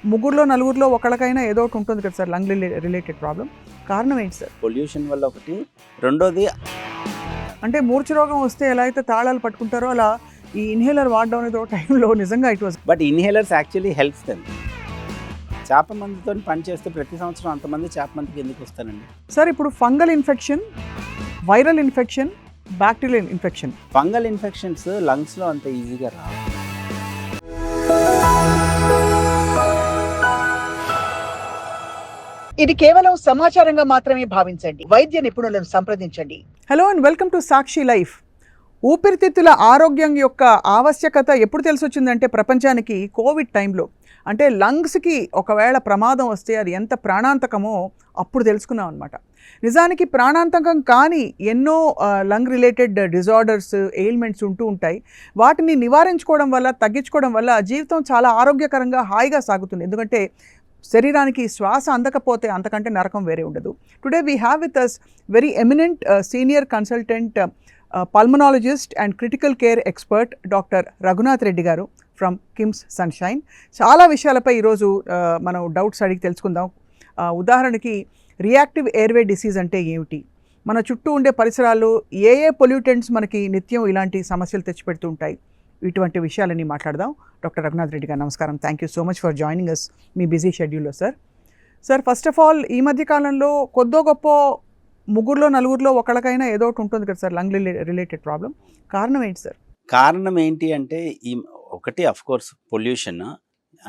ముగ్గురులో నలుగురిలో ఒకళ్ళకైనా ఏదో ఒకటి ఉంటుంది కదా సార్ లంగ్ రిలేటెడ్ ప్రాబ్లం. కారణం ఏంటి సార్? పొల్యూషన్ వల్ల ఒకటి, రెండోది అంటే మూర్ఛ రోగం వస్తే ఎలా అయితే తాళాలు పట్టుకుంటారో అలా ఈ ఇన్హేలర్ వాడడం అనేది ఒక టైంలో నిజంగా it was. But inhalers actually helps them. చేప మందుతో పనిచేస్తే ప్రతి సంవత్సరం అంతమంది చేప మందుకి ఎందుకు వస్తారండి? సార్ ఇప్పుడు fungal infection, viral infection, bacterial infection, fungal infections లంగ్స్లో అంత ఈజీగా రావు. ఇది కేవలం సమాచారంగా మాత్రమే భావించండి. వైద్య నిపుణులను సంప్రదించండి. Hello and welcome to Sakshi life. ఊపిరితిత్తుల ఆరోగ్యం యొక్క ఆవశ్యకత ఎప్పుడు తెలిసి వచ్చిందంటే ప్రపంచానికి కోవిడ్ టైంలో. అంటే లంగ్స్కి ఒకవేళ ప్రమాదం వస్తే అది ఎంత ప్రాణాంతకమో అప్పుడు తెలుసుకున్నాం అనమాట. నిజానికి ప్రాణాంతకం కానీ ఎన్నో లంగ్ రిలేటెడ్ డిజార్డర్స్, ఎయిల్మెంట్స్ ఉంటూ ఉంటాయి. వాటిని నివారించుకోవడం వల్ల, తగ్గించుకోవడం వల్ల జీవితం చాలా ఆరోగ్యకరంగా హాయిగా సాగుతుంది. ఎందుకంటే శరీరానికి శ్వాస అందకపోతే అంతకంటే నరకం వేరే ఉండదు. Today we have with us very eminent senior consultant pulmonologist and critical care expert doctor Raghunath Reddy garu from KIMS sunshine. చాలా విషయాలపై ఈరోజు మనం డౌట్స్ అడిగి తెలుసుకుందాం. ఉదాహరణకి రియాక్టివ్ ఎయిర్వే డిసీజ్ అంటే ఏమిటి, మన చుట్టూ ఉండే పరిసరాలు ఏ పొల్యూటెంట్స్ మనకి నిత్యం ఇలాంటి సమస్యలు తెచ్చిపెడుతూ ఉంటాయి, ఇటువంటి విషయాలన్నీ మాట్లాడదాం. డాక్టర్ రఘునాథ్ రెడ్డి గారు నమస్కారం. Thank you so much for joining us మీ బిజీ షెడ్యూల్లో sir. Sir first of all ఈ మధ్య కాలంలో కొద్దో గొప్ప ముగ్గురులో నలుగురిలో ఒకళ్ళకైనా ఏదో ఒకటి ఉంటుంది కదా సార్ లంగ్ రిలేటెడ్ ప్రాబ్లం. కారణం ఏంటి సార్? కారణం ఏంటి అంటే ఒకటి అఫ్ కోర్స్ పొల్యూషన్.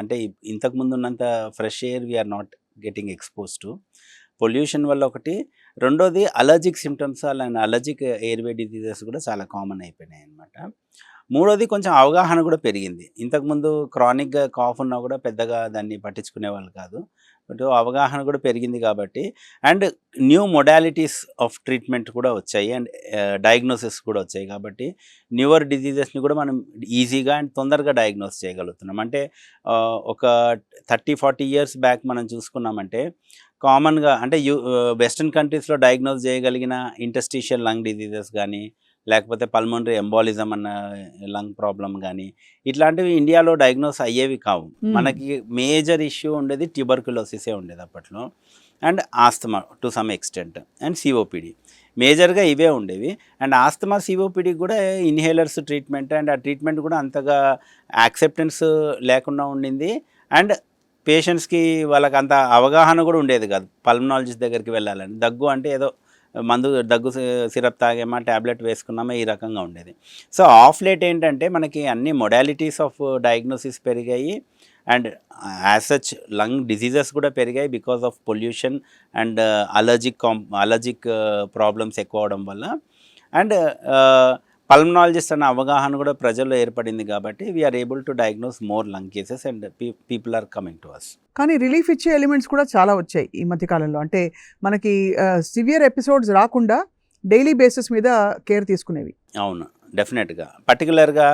అంటే ఇంతకుముందు ఉన్నంత fresh air we are not getting expose to. Pollution వల్ల ఒకటి, రెండోది allergic symptoms and allergic airway diseases కూడా చాలా కామన్ అయిపోయినాయి అనమాట. మూడోది కొంచెం అవగాహన కూడా పెరిగింది. ఇంతకుముందు క్రానిక్గా కాఫ్ ఉన్నా కూడా పెద్దగా దాన్ని పట్టించుకునే వాళ్ళు కాదు. బట్ అవగాహన కూడా పెరిగింది కాబట్టి, and new modalities of treatment కూడా వచ్చాయి, అండ్ డయాగ్నోసిస్ కూడా వచ్చాయి. కాబట్టి న్యూవర్ డిజీజెస్ని కూడా మనం ఈజీగా అండ్ తొందరగా డయాగ్నోస్ చేయగలుగుతున్నాం. అంటే ఒక 30-40 ఇయర్స్ బ్యాక్ మనం చూసుకున్నామంటే కామన్గా అంటే వెస్ట్రన్ కంట్రీస్లో డయాగ్నోస్ చేయగలిగిన ఇంటర్స్టిషియల్ లంగ్ డిజీజెస్ కానీ, లేకపోతే పల్మోనరీ ఎంబాలిజం అన్న లంగ్ ప్రాబ్లం కానీ, ఇట్లాంటివి ఇండియాలో డయాగ్నోస్ అయ్యేవి కావు. మనకి మేజర్ ఇష్యూ ఉండేది ట్యూబర్క్యులోసిసే ఉండేది అప్పట్లో, and asthma to some extent, and COPD. మేజర్గా ఇవే ఉండేవి. అండ్ ఆస్తమా, సిఓపిడి కూడా ఇన్హేలర్స్ ట్రీట్మెంట్, అండ్ ఆ ట్రీట్మెంట్ కూడా అంతగా యాక్సెప్టెన్స్ లేకుండా ఉండింది. అండ్ పేషెంట్స్కి వాళ్ళకి అంత అవగాహన కూడా ఉండేది కాదు పల్మనాలజిస్ట్ దగ్గరికి వెళ్ళాలని. దగ్గు అంటే ఏదో మందు, దగ్గు సిరప్ తాగేమా, ట్యాబ్లెట్ వేసుకున్నామా, ఈ రకంగా ఉండేది. సో ఆఫ్ లేట్ ఏంటంటే మనకి అన్ని మొడాలిటీస్ ఆఫ్ డయాగ్నోసిస్ పెరిగాయి, and as such lung diseases కూడా పెరిగాయి because of pollution and allergic problems ఎక్కువ అవడం వల్ల. అండ్ పల్మనాలజిస్ట్ అన్న అవగాహన కూడా ప్రజల్లో ఏర్పడింది కాబట్టి we are able to diagnose more lung cases, and people are coming to us. కానీ రిలీఫ్ ఇచ్చే ఎలిమెంట్స్ కూడా చాలా వచ్చాయి ఈ మధ్యకాలంలో. అంటే మనకి సివియర్ ఎపిసోడ్స్ రాకుండా డైలీ బేసిస్ మీద కేర్ తీసుకునేవి. అవును, డెఫినెట్గా. పర్టికులర్గా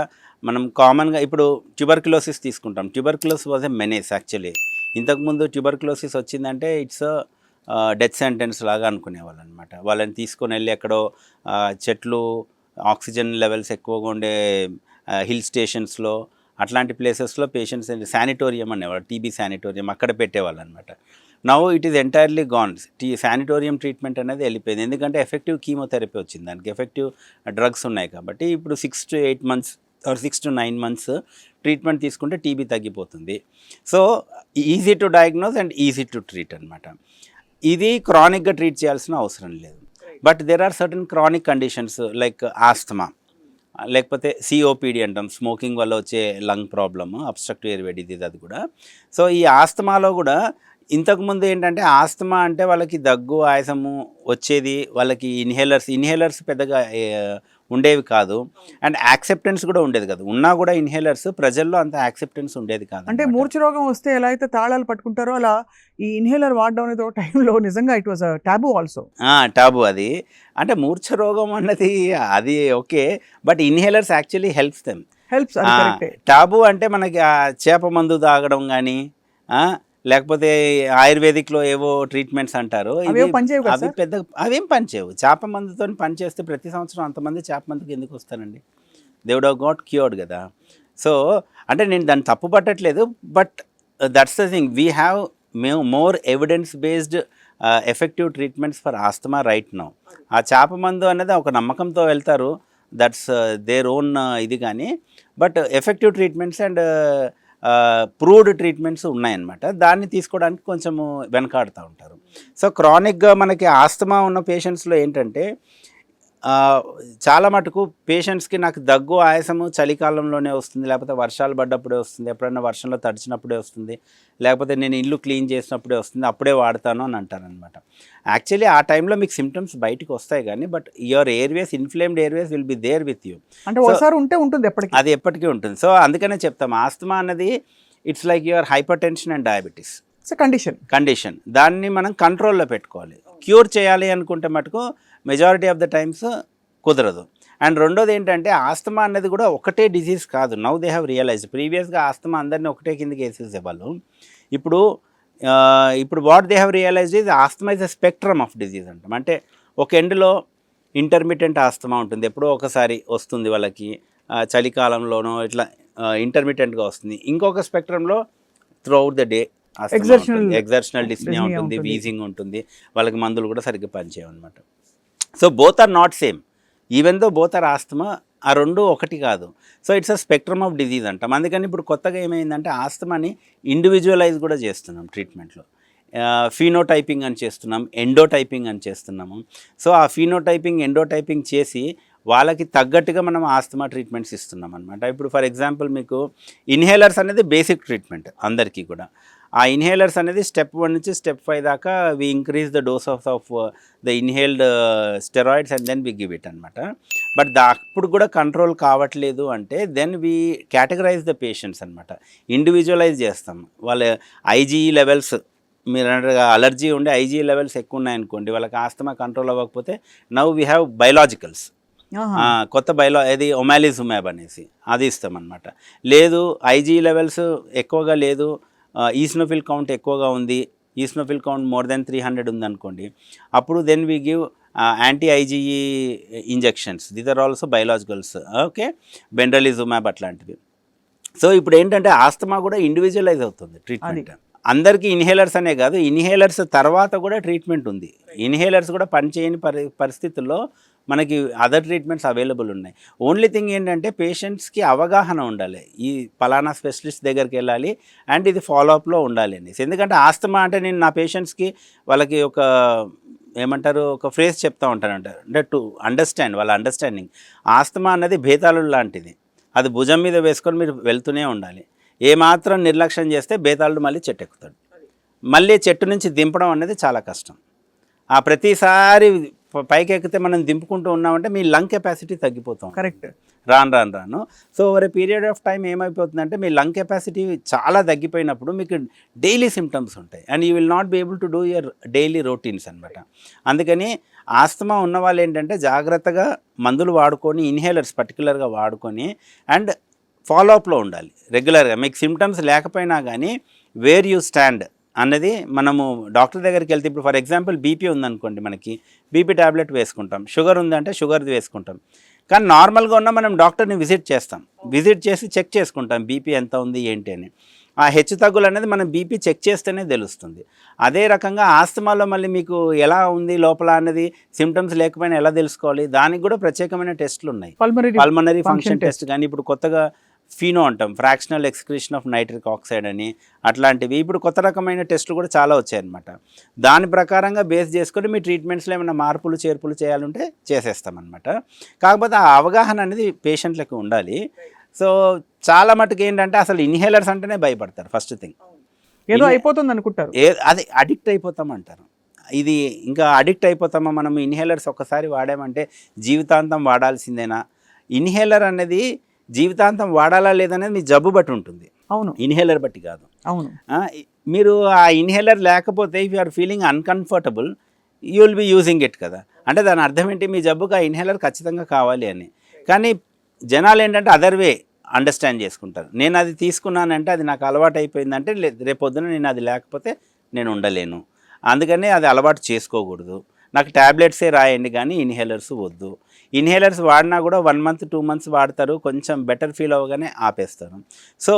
మనం కామన్గా ఇప్పుడు ట్యూబర్క్యులోసిస్ తీసుకుంటాం. Tuberculosis was a menace actually. ఇంతకుముందు ట్యూబర్క్యులోసిస్ వచ్చిందంటే ఇట్స్ డెత్ సెంటెన్స్ లాగా అనుకునేవాళ్ళు అనమాట. వాళ్ళని తీసుకొని వెళ్ళి ఎక్కడో చెట్లు, ఆక్సిజన్ లెవెల్స్ ఎక్కువగా ఉండే హిల్ స్టేషన్స్లో, అట్లాంటి ప్లేసెస్లో పేషెంట్స్ శానిటోరియం అనేవాళ్ళు, టీబీ శానిటోరియం, అక్కడ పెట్టేవాళ్ళు అనమాట. Now it is entirely gone. Sanatorium treatment అనేది వెళ్ళిపోయింది. ఎందుకంటే ఎఫెక్టివ్ కీమోథెరపీ వచ్చింది, దానికి ఎఫెక్టివ్ డ్రగ్స్ ఉన్నాయి కాబట్టి. ఇప్పుడు 6 to 8 months or 6 to 9 months treatment తీసుకుంటే టీబీ తగ్గిపోతుంది. So easy to diagnose and easy to treat అనమాట. ఇది క్రానిక్గా ట్రీట్ చేయాల్సిన అవసరం లేదు. But there are certain chronic conditions like asthma, లేకపోతే సిఓపిడి అంటాం, స్మోకింగ్ వల్ల వచ్చే lung problem, obstructive airway disease అది కూడా. సో ఈ ఆస్తమాలో కూడా ఇంతకుముందు ఏంటంటే ఆస్తమా అంటే వాళ్ళకి దగ్గు, ఆయాసము వచ్చేది, వాళ్ళకి ఇన్హేలర్స్ పెద్దగా ఉండేవి కాదు, అండ్ యాక్సెప్టెన్స్ కూడా ఉండేది కాదు. ఉన్నా కూడా ఇన్హేలర్స్ ప్రజల్లో అంత యాక్సెప్టెన్స్ ఉండేది కాదు. అంటే మూర్ఛ రోగం వస్తే ఎలా అయితే తాళాలు పట్టుకుంటారో అలా ఈ ఇన్హేలర్ వాడడం అనేది ఒక టైంలో నిజంగా it was taboo also. Taboo అది. అంటే మూర్ఛ రోగం అన్నది అది okay, but inhalers actually helps them. Taboo అంటే మనకి చేప మందు తాగడం కానీ, లేకపోతే ఆయుర్వేదిక్లో ఏవో ట్రీట్మెంట్స్ అంటారు, అవి అవేం పనిచేయవు. చేప మందుతో పనిచేస్తే ప్రతి సంవత్సరం అంతమంది చేప మందుకి ఎందుకు వస్తారండి? They would have got cured కదా. సో అంటే నేను దాన్ని తప్పు పట్టట్లేదు, but that's the thing, we have more evidence based effective treatments for asthma right now. ఆ చేప మందు అనేది ఒక నమ్మకంతో వెళ్తారు, దట్స్ దేర్ ఓన్ ఇది, కానీ but effective treatments and proved treatments ఉన్నాయన్నమాట. దాన్ని తీసుకోవడానికి కొంచెము వెనకాడుతూ ఉంటారు. సో క్రానిక్గా మనకి ఆస్తమా ఉన్న పేషెంట్స్లో ఏంటంటే చాలా మటుకు పేషెంట్స్కి నాకు దగ్గు ఆయాసము చలికాలంలోనే వస్తుంది, లేకపోతే వర్షాలు పడ్డప్పుడే వస్తుంది, ఎప్పుడైనా వర్షంలో తడిచినప్పుడే వస్తుంది, లేకపోతే నేను ఇల్లు క్లీన్ చేసినప్పుడే వస్తుంది, అప్పుడే వాడతాను అని అంటారనమాట. యాక్చువల్లీ ఆ టైంలో మీకు సిమ్టమ్స్ బయటకు వస్తాయి కానీ but your airways, inflamed airways will be there with you. అంటే ఒకసారి ఉంటే ఉంటుంది ఎప్పటికీ, అది ఎప్పటికీ ఉంటుంది. సో అందుకనే చెప్తాం, ఆస్తమా అన్నది it's like your hypertension and diabetes condition. దాన్ని మనం కంట్రోల్లో పెట్టుకోవాలి. క్యూర్ చేయాలి అనుకుంటే మటుకు మెజారిటీ ఆఫ్ ద టైమ్స్ కుదరదు. అండ్ రెండోది ఏంటంటే ఆస్తమా అనేది కూడా ఒకటే డిజీజ్ కాదు. Now they have realized. ప్రీవియస్గా ఆస్తమా అందరినీ ఒకటే కిందకి వేసేసేవాళ్ళు. ఇప్పుడు what they have realized is asthma is a spectrum of disease అంటాం. అంటే ఒక ఎండ్లో ఇంటర్మిటెంట్ ఆస్తమా ఉంటుంది, ఎప్పుడో ఒకసారి వస్తుంది వాళ్ళకి, చలికాలంలోనో ఇట్లా ఇంటర్మిటెంట్గా వస్తుంది. ఇంకొక స్పెక్ట్రంలో throughout the day exertional dyspnoea ఉంటుంది, వీజింగ్ ఉంటుంది, వాళ్ళకి మందులు కూడా సరిగ్గా పనిచేయమన్నమాట. So both are not same, even though both are asthma, ఆ రెండు ఒకటి కాదు. So it's a spectrum of disease అంటాం. అందుకని ఇప్పుడు కొత్తగా ఏమైందంటే ఆస్తమాని ఇండివిజువలైజ్ కూడా చేస్తున్నాం ట్రీట్మెంట్లో. ఫీనోటైపింగ్ అని చేస్తున్నాం, ఎండోటైపింగ్ అని చేస్తున్నాము. సో ఆ ఫీనోటైపింగ్, ఎండోటైపింగ్ చేసి వాళ్ళకి తగ్గట్టుగా మనం ఆస్తమా ట్రీట్మెంట్స్ ఇస్తున్నాం అనమాట. ఇప్పుడు ఫర్ ఎగ్జాంపుల్ మీకు ఇన్హేలర్స్ అనేది బేసిక్ ట్రీట్మెంట్ అందరికీ కూడా. ఆ ఇన్హేలర్స్ అనేది స్టెప్ 1 నుంచి స్టెప్ 5 దాకా we increase the dose of the inhaled steroids and then we give it అనమాట. బట్ అప్పుడు కూడా కంట్రోల్ కావట్లేదు అంటే then we categorise the patients అనమాట, ఇండివిజువలైజ్ చేస్తాం. వాళ్ళ ఐజీఈ లెవెల్స్, మీరు అంటే అలర్జీ ఉండే ఐజీఈ లెవెల్స్ ఎక్కువ ఉన్నాయనుకోండి, వాళ్ళకి ఆస్తమా కంట్రోల్ అవ్వకపోతే నౌ వీ హ్యావ్ బయలాజికల్స్, కొత్త ఏది ఒమాలిజుమాబ్ అనేసి అది ఇస్తామన్నమాట. లేదు ఐజీఈ లెవెల్స్ ఎక్కువగా లేదు, ఈస్నోఫిల్ కౌంట్ ఎక్కువగా ఉంది, ఈస్నోఫిల్ కౌంట్ మోర్ దెన్ 300 ఉందనుకోండి, అప్పుడు then we give anti IgE injections. These are also biologicals, okay, benralizumab అట్లాంటివి. సో ఇప్పుడు ఏంటంటే ఆస్తమా కూడా ఇండివిజువలైజ్ అవుతుంది ట్రీట్మెంట్. అందరికీ ఇన్హేలర్స్ అనే కాదు, ఇన్హేలర్స్ తర్వాత కూడా ట్రీట్మెంట్ ఉంది. ఇన్హేలర్స్ కూడా పనిచేయని పరిస్థితుల్లో మనకి అదర్ ట్రీట్మెంట్స్ అవైలబుల్ ఉన్నాయి. ఓన్లీ థింగ్ ఏంటంటే పేషెంట్స్కి అవగాహన ఉండాలి, ఈ పలానా స్పెషలిస్ట్ దగ్గరికి వెళ్ళాలి అండ్ ఇది ఫాలోఅప్లో ఉండాలి అనేసి. ఎందుకంటే ఆస్తమా అంటే నేను నా పేషెంట్స్కి వాళ్ళకి ఒక ఏమంటారు, ఒక ఫ్రేజ్ చెప్తూ ఉంటానంట, అంటే టు అండర్స్టాండ్, వాళ్ళ అండర్స్టాండింగ్. ఆస్తమా అన్నది బేతాళు లాంటిది, అది భుజం మీద వేసుకొని మీరు వెళ్తూనే ఉండాలి. ఏమాత్రం నిర్లక్ష్యం చేస్తే బేతాళుడు మళ్ళీ చెట్టు ఎక్కుతాడు. మళ్ళీ చెట్టు నుంచి దింపడం అనేది చాలా కష్టం. ఆ ప్రతిసారి పైకి ఎక్కితే మనం దింపుకుంటూ ఉన్నామంటే మీ లంగ్ కెపాసిటీ తగ్గిపోతాం. కరెక్ట్. రాను. So over a period of time ఏమైపోతుందంటే మీ లంగ్ కెపాసిటీ చాలా తగ్గిపోయినప్పుడు మీకు డైలీ సిమ్టమ్స్ ఉంటాయి and you will not be able to do your daily routines అనమాట. అందుకని ఆస్తమా ఉన్న వాళ్ళు ఏంటంటే జాగ్రత్తగా మందులు వాడుకొని, ఇన్హేలర్స్ పర్టికులర్గా వాడుకొని అండ్ ఫాలోఅప్లో ఉండాలి రెగ్యులర్గా. మీకు సిమ్టమ్స్ లేకపోయినా కానీ వేర్ యూ స్టాండ్ అన్నది మనము డాక్టర్ దగ్గరికి వెళ్తే, ఇప్పుడు ఫర్ ఎగ్జాంపుల్ బీపీ ఉందనుకోండి, మనకి బీపీ ట్యాబ్లెట్ వేసుకుంటాం, షుగర్ ఉందంటే షుగర్ది వేసుకుంటాం. కానీ నార్మల్గా ఉన్న మనం డాక్టర్ని విజిట్ చేస్తాం, విజిట్ చేసి చెక్ చేసుకుంటాం బీపీ ఎంత ఉంది ఏంటి అని. ఆ హెచ్చు తగ్గులు అనేది మనం బీపీ చెక్ చేస్తేనే తెలుస్తుంది. అదే రకంగా ఆస్తమాలో మళ్ళీ మీకు ఎలా ఉంది లోపల అన్నది సిమ్టమ్స్ లేకపోయినా ఎలా తెలుసుకోవాలి, దానికి కూడా ప్రత్యేకమైన టెస్టులు ఉన్నాయి. పల్మనరీ ఫంక్షన్ టెస్ట్ కానీ, ఇప్పుడు కొత్తగా ఫీనో అంటాం, fractional excretion of nitric oxide అని, అట్లాంటివి ఇప్పుడు కొత్త రకమైన టెస్టులు కూడా చాలా వచ్చాయన్నమాట. దాని ప్రకారంగా బేస్ చేసుకొని మీ ట్రీట్మెంట్స్లో ఏమైనా మార్పులు చేర్పులు చేయాలంటే చేసేస్తామన్నమాట. కాకపోతే ఆ అవగాహన అనేది పేషెంట్లకు ఉండాలి. సో చాలా మటుకు ఏంటంటే అసలు ఇన్హేలర్స్ అంటేనే భయపడతారు. ఫస్ట్ థింగ్ ఏదో అయిపోతుంది అనుకుంటారు, అది అడిక్ట్ అయిపోతామంటారు. ఇది ఇంకా అడిక్ట్ అయిపోతామా మనం, ఇన్హేలర్స్ ఒక్కసారి వాడామంటే జీవితాంతం వాడాల్సిందేనా? ఇన్హేలర్ అనేది జీవితాంతం వాడాలా లేదనేది మీ జబ్బు బట్టి ఉంటుంది, అవును, ఇన్హేలర్ బట్టి కాదు. అవును. మీరు ఆ ఇన్హేలర్ లేకపోతే if you are feeling uncomfortable you will be using it కదా, అంటే దాని అర్థం ఏంటి, మీ జబ్బుకు ఆ ఇన్హేలర్ ఖచ్చితంగా కావాలి అని. కానీ జనాలు ఏంటంటే అదర్ వే అండర్స్టాండ్ చేసుకుంటారు. నేను అది తీసుకున్నానంటే అది నాకు అలవాటు అయిపోయిందంటే రేపొద్దున నేను అది లేకపోతే నేను ఉండలేను, అందుకని అది అలవాటు చేసుకోకూడదు. నాకు ట్యాబ్లెట్సే రాయండి కానీ ఇన్హేలర్స్ వద్దు. ఇన్హేలర్స్ వాడినా కూడా 1 month 2 months వాడతారు, కొంచెం బెటర్ ఫీల్ అవ్వగానే ఆపేస్తారు. So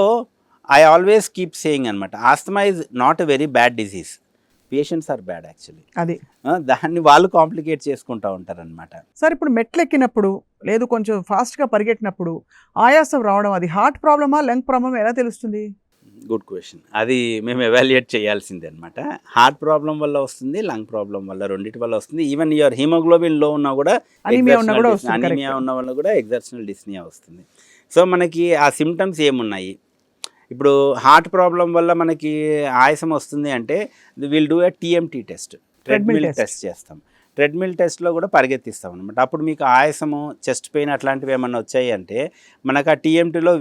I always keep saying అనమాట, asthma is not a very bad disease, patients are bad actually. అది దాన్ని వాళ్ళు కాంప్లికేట్ చేసుకుంటూ ఉంటారనమాట. సార్ ఇప్పుడు మెట్లు ఎక్కినప్పుడు లేదు కొంచెం ఫాస్ట్గా పరిగెట్టినప్పుడు ఆయాసం రావడం అది హార్ట్ ప్రాబ్లమా లంగ్ ప్రాబ్లమా ఎలా తెలుస్తుంది? Good question. అది మేము ఎవాల్యుయేట్ చేయాల్సిందే అనమాట. హార్ట్ ప్రాబ్లం వల్ల వస్తుంది, లంగ్ ప్రాబ్లం వల్ల, రెండింటి వల్ల వస్తుంది. ఈవెన్ యువర్ హిమోగ్లోబిన్ లో ఉన్నా కూడా, అనీమియా ఉన్నా కూడా వస్తుంది, అనీమియా ఉన్న వల్ల కూడా ఎగ్జర్షనల్ డిస్నియా వస్తుంది. సో మనకి ఆ సిమ్టమ్స్ ఏమున్నాయి, ఇప్పుడు హార్ట్ ప్రాబ్లం వల్ల మనకి ఆయాసం వస్తుంది అంటే will do a TMT test, treadmill test చేస్తాం. ట్రెడ్మిల్ టెస్ట్లో కూడా పరిగెత్తిస్తాం అనమాట. అప్పుడు మీకు ఆయాసము, చెస్ట్ పెయిన్ అట్లాంటివి ఏమన్నా వచ్చాయి అంటే మనకు ఆ టీఎంటీలో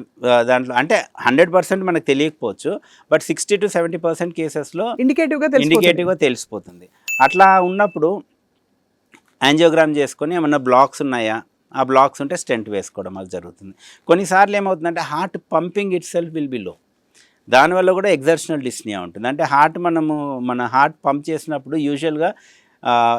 దాంట్లో అంటే 100% మనకు తెలియకపోవచ్చు, బట్ 60 to 70% కేసెస్లో ఇండికేటివ్గా తెలిసిపోతుంది. అట్లా ఉన్నప్పుడు యాంజియోగ్రామ్ చేసుకొని ఏమన్నా బ్లాక్స్ ఉన్నాయా, ఆ బ్లాక్స్ ఉంటే స్టెంట్ వేసుకోవడం అది జరుగుతుంది. కొన్నిసార్లు ఏమవుతుందంటే heart pumping it self will be లో, దానివల్ల కూడా ఎగ్జర్షనల్ డిస్నియా ఉంటుంది. అంటే మన హార్ట్ పంప్ చేసినప్పుడు యూజువల్గా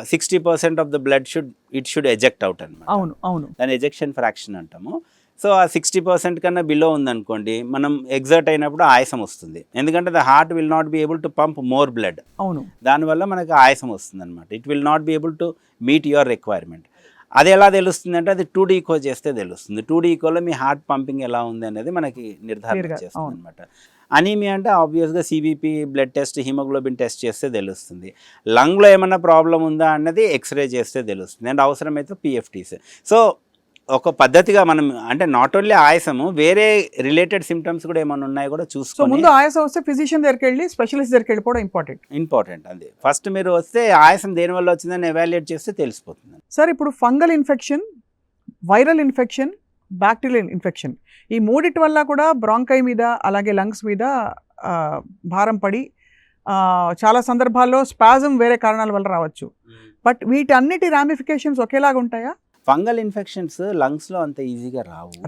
60% of the blood should eject out అనమాట. అవును అవును, దాని ఎజెక్షన్ ఫ్రాక్షన్ అంటాము. సో ఆ 60% కన్నా బిలో ఉందనుకోండి, మనం ఎగ్జర్ట్ అయినప్పుడు ఆయాసం వస్తుంది, ఎందుకంటే the heart will not be able to pump more blood. అవును, దానివల్ల మనకు ఆయాసం వస్తుంది అనమాట. It will not be able to meet your requirement. అది ఎలా తెలుస్తుంది అంటే అది 2D ఈకో చేస్తే తెలుస్తుంది. 2D ఈకోలో మీ హార్ట్ పంపింగ్ ఎలా ఉంది అనేది మనకి నిర్ధారణ చేస్తుంది అనమాట. అనీమియా అంటే ఆబ్వియస్గా CBP blood test, haemoglobin test చేస్తే తెలుస్తుంది. లంగ్లో ఏమన్నా ప్రాబ్లం ఉందా అన్నది ఎక్స్రే చేస్తే తెలుస్తుంది, అండ్ అవసరమైతే పిఎఫ్టీస్. సో ఒక పద్ధతిగా మనం అంటే నాట్ ఓన్లీ ఆయాసము, వేరే రిలేటెడ్ సిమ్టమ్స్ కూడా ఏమైనా ఉన్నాయో కూడా చూసుకోవాలి. ముందు ఆయాసం వస్తే ఫిజిషియన్ దగ్గరికి వెళ్ళి స్పెషలిస్ట్ దగ్గరికి వెళ్ళిపోవడం ఇంపార్టెంట్. అది ఫస్ట్ మీరు వస్తే ఆయాసం దేని వల్ల వచ్చిందని ఎవాల్యుయేట్ చేస్తే తెలిసిపోతుంది. సార్ ఇప్పుడు fungal infection, viral infection, bacterial infection, ఈ మూడిటి వల్ల కూడా బ్రాంకై మీద అలాగే లంగ్స్ మీద భారం పడి చాలా సందర్భాల్లో స్పాజం వేరే కారణాల వల్ల రావచ్చు. బట్ వీటన్నిటి రామిఫికేషన్స్ ఒకేలాగా ఉంటాయా? ఫంగల్ ఇన్ఫెక్షన్స్ లంగ్స్లో అంత ఈజీగా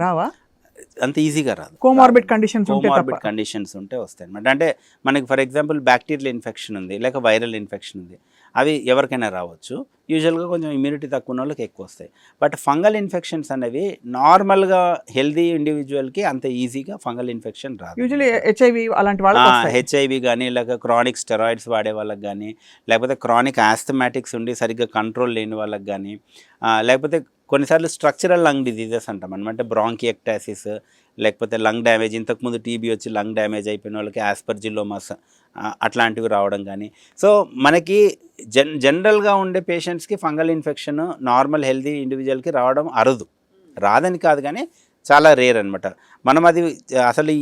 రావా? అంత ఈజీగా రాదు. కోమార్బిడ్ కండిషన్స్ ఉంటే వస్తాయి అనమాట. అంటే మనకి ఫర్ ఎగ్జాంపుల్ బ్యాక్టీరియల్ ఇన్ఫెక్షన్ ఉంది, లేక వైరల్ ఇన్ఫెక్షన్ ఉంది, అవి ఎవరికైనా రావచ్చు. యూజువల్గా కొంచెం ఇమ్యూనిటీ తక్కువ ఉన్న వాళ్ళకి ఎక్కువ వస్తాయి. బట్ ఫంగల్ ఇన్ఫెక్షన్స్ అనేవి నార్మల్గా హెల్దీ ఇండివిజువల్కి అంత ఈజీగా ఫంగల్ ఇన్ఫెక్షన్ రాదు. యూజువల్లీ హెచ్ఐవి అలాంటి వాళ్ళకి, హెచ్ఐవి కానీ, లేక క్రానిక్ స్టెరాయిడ్స్ వాడే వాళ్ళకి కానీ, లేకపోతే క్రానిక్ ఆస్థమాటిక్స్ ఉండి సరిగ్గా కంట్రోల్ లేని వాళ్ళకి కానీ, లేకపోతే కొన్నిసార్లు స్ట్రక్చరల్ లంగ్ డిజీజెస్ అంటాం అనమాట, బ్రాంకియక్టాసిస్, లేకపోతే లంగ్ డ్యామేజ్, ఇంతకుముందు టీబీ వచ్చి లంగ్ డ్యామేజ్ అయిపోయిన వాళ్ళకి ఆస్పర్జిల్లోమాస్ అట్లాంటివి రావడం కానీ. సో మనకి జనరల్గా ఉండే పేషెంట్స్కి ఫంగల్ ఇన్ఫెక్షన్ నార్మల్ హెల్దీ ఇండివిజువల్కి రావడం అరుదు, రాదని కాదు కానీ చాలా రేర్ అనమాట. మనం అది అసలు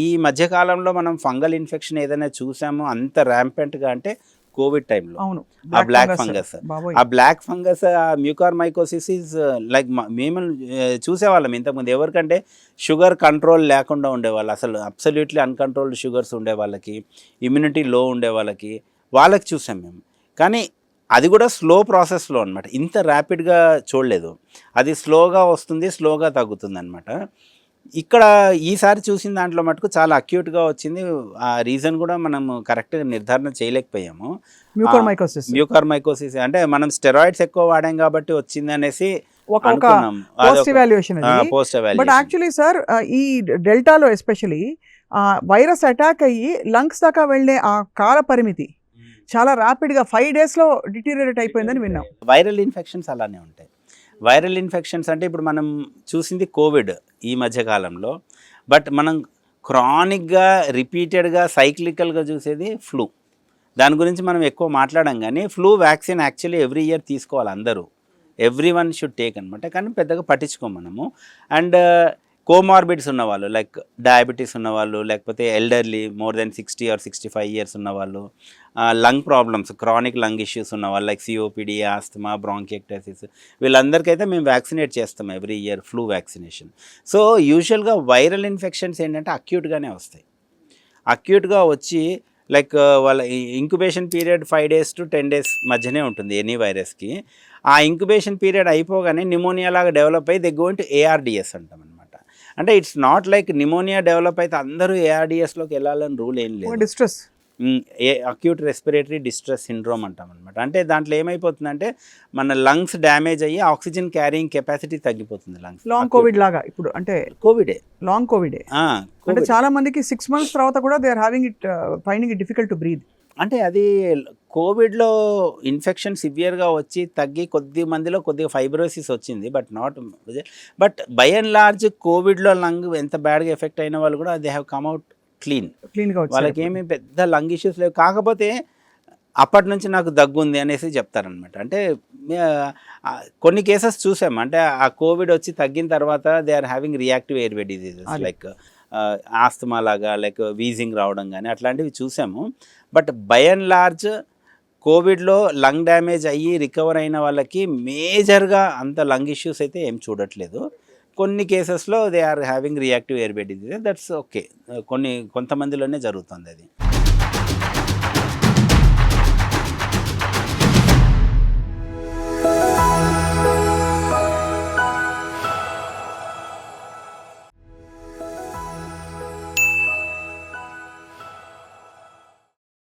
ఈ మధ్యకాలంలో మనం ఫంగల్ ఇన్ఫెక్షన్ ఏదైనా చూసామో అంత ర్యాంపెంట్గా అంటే కోవిడ్ టైంలో ఆ బ్లాక్ ఫంగస్, ఆ మ్యూకార్మైకోసిస్ ఈజ్ లైక్ మేము చూసేవాళ్ళం ఇంతకుముందు. ఎవరికంటే షుగర్ కంట్రోల్ లేకుండా ఉండేవాళ్ళు, అసలు అబ్సల్యూట్లీ అన్కంట్రోల్డ్ షుగర్స్ ఉండే వాళ్ళకి, ఇమ్యూనిటీ లో ఉండే వాళ్ళకి చూసాం మేము. కానీ అది కూడా స్లో ప్రాసెస్లో అనమాట, ఇంత ర్యాపిడ్గా చూడలేదు. అది స్లోగా వస్తుంది, స్లోగా తగ్గుతుంది అనమాట. ఇక్కడ ఈసారి చూసిన దాంట్లో మటుకు చాలా అక్యూట్గా వచ్చింది. ఆ రీజన్ కూడా మనం కరెక్ట్గా నిర్ధారణ చేయలేకపోయాము. మ్యూకార్మైకోసిస్ అంటే మనం స్టెరాయిడ్స్ ఎక్కువ వాడాం కాబట్టి వచ్చింది అనేసి post evaluation. But actually sir ఈ డెల్టాలో ఎస్పెషలీ వైరస్ అటాక్ అయ్యి లంగ్స్ దాకా వెళ్ళే ఆ కాల పరిమితి చాలా ర్యాపిడ్గా 5 daysలో డిటీరియరేట్ అయిపోయిందని విన్నాం. వైరల్ ఇన్ఫెక్షన్స్ అలానే ఉంటాయి. వైరల్ ఇన్ఫెక్షన్స్ అంటే ఇప్పుడు మనం చూసింది కోవిడ్ ఈ మధ్యకాలంలో, బట్ మనం క్రానిక్గా రిపీటెడ్గా సైక్లికల్గా చూసేది ఫ్లూ. దాని గురించి మనం ఎక్కువ మాట్లాడాం, కానీ flu vaccine actually every year తీసుకోవాలి అందరూ, ఎవ్రీ వన్ షుడ్ టేక్ అనమాట. కానీ పెద్దగా పట్టించుకోం మనము. అండ్ కోమార్బిడ్స్ ఉన్నవాళ్ళు, లైక్ డయాబెటీస్ ఉన్నవాళ్ళు, లేకపోతే elderly more than 60 or 65 years ఉన్నవాళ్ళు, lung problems, chronic lung issues ఉన్నవాళ్ళు లైక్ సిఓపిడి, ఆస్తమా, బ్రాంకియక్టైసిస్, వీళ్ళందరికైతే మేము వ్యాక్సినేట్ చేస్తాం every year, flu vaccination. So యూజువల్గా వైరల్ ఇన్ఫెక్షన్స్ ఏంటంటే అక్యూట్గానే వస్తాయి. అక్యూట్గా వచ్చి లైక్ వాళ్ళ incubation period 5 days to 10 days మధ్యనే ఉంటుంది ఎనీ వైరస్కి. ఆ ఇంక్యుబేషన్ పీరియడ్ అయిపోగానే నిమోనియా లాగా డెవలప్ అయ్యి దే గో ఇంటూ ARDS అంటాం అనమాట. అంటే it's not like pneumonia develop అయితే అందరూ ARDSలోకి వెళ్ళాలని రూల్ ఏం లేదు. అక్యూట్ రెస్పిరేటరీ డిస్ట్రెస్ సిండ్రోమ్ అంటాం అనమాట. అంటే దాంట్లో ఏమైపోతుందంటే మన లంగ్స్ డ్యామేజ్ అయ్యి ఆక్సిజన్ క్యారింగ్ కెపాసిటీ తగ్గిపోతుంది లంగ్స్. లాంగ్ కోవిడ్ లాగా ఇప్పుడు అంటే కోవిడే లాంగ్ కోవిడే అంటే చాలా మందికి 6 months తర్వాత కూడా they are having it finding it difficult to breathe. అంటే అది కోవిడ్లో ఇన్ఫెక్షన్ సివియర్గా వచ్చి తగ్గి కొద్ది మందిలో కొద్దిగా ఫైబ్రోసిస్ వచ్చింది, బట్ బై అండ్ లార్జ్ కోవిడ్లో లంగ్ ఎంత బ్యాడ్గా ఎఫెక్ట్ అయిన వాళ్ళు కూడా దే హ్యావ్ కమ్ అవుట్ క్లీన్గా వాళ్ళకి ఏమీ పెద్ద లంగ్ ఇష్యూస్ లేవు. కాకపోతే అప్పటి నుంచి నాకు దగ్గు ఉంది అనేసి చెప్తారనమాట. అంటే కొన్ని కేసెస్ చూసాము, అంటే ఆ కోవిడ్ వచ్చి తగ్గిన తర్వాత they are having reactive airway diseases like asthma లాగా, లైక్ వీజింగ్ రావడం కానీ అట్లాంటివి చూసాము. బట్ బై అండ్ లార్జ్ కోవిడ్లో లంగ్ డ్యామేజ్ అయ్యి రికవర్ అయిన వాళ్ళకి మేజర్గా అంత లంగ్ ఇష్యూస్ అయితే ఏం చూడట్లేదు. కొన్ని కేసెస్లో they are having reactive airway disease, that's okay, కొంతమందిలోనే జరుగుతుంది అది.